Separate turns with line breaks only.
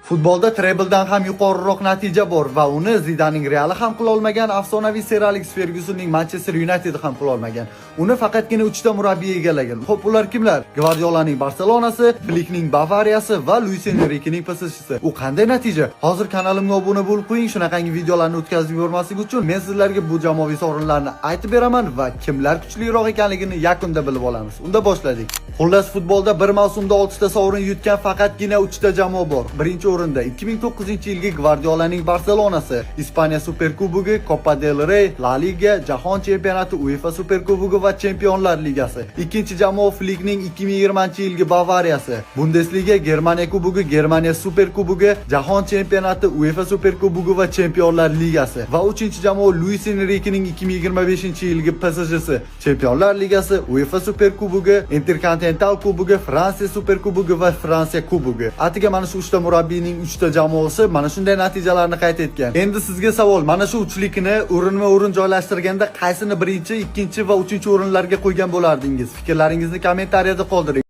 Futbolda trebledan ham yuqoriroq natija bor va uni Zidaning Reali ham qila olmagan, afsonaviy Sir Alex Fergusonning Manchester United ham qila olmagan. Uni faqatgina 'sta murabbiy egallagan. Xo'p, ular kimlar? Gvardiolaning Barselonasi, Flickning Bavariyasi va Luis Enriquening PSJ'si. U qanday natija? Hozir kanalimga obuna bo'lib qo'ying, shunaqangi videolarni o'tkazib yubormaslik uchun men sizlarga bu jamoaviy sovrinlarni aytib beraman va kimlar kuchliroq ekanligini yakunda bilib olamiz. Unda boshladik. Xullas, futbolda bir mavsumda 6 ta sovrin yutgan faqatgina 3 ta jamoa bor. Birinchi o'rinda 2009-yilgi Gvardiolaning Barselonasi, Ispaniya Superkubogi, Copa del Rey, La Liga, Jahon chempionati, UEFA Superkubogi va Chempionlar Ligasi. Ikkinchi jamoa Flickning 2020-yilgi Bavariyasi, Bundesliga, Germaniya Kubogi, Germaniya Superkubogi, Jahon chempionati, UEFA Superkubogi va Chempionlar Ligasi. Va uchinchi jamoa Luis Enriquening 2025-yilgi PSJ'si, Chempionlar Ligasi, UEFA Superkubogi, Interkontinental Kubogi, Fransiya Superkubogi va Fransiya Kubogi. Atiga mana shu 3 ta murabbiyning 3 ta jamoasi mana shunday natijalarni qayd etgan. Endi sizga savol, mana shu uchlikni o'rinma-o'rin joylashtirganda qaysini birinchi, ikkinchi va uchinchi o'rinlarga qo'ygan bo'lardingiz? Fikrlaringizni kommentariyada qoldiring.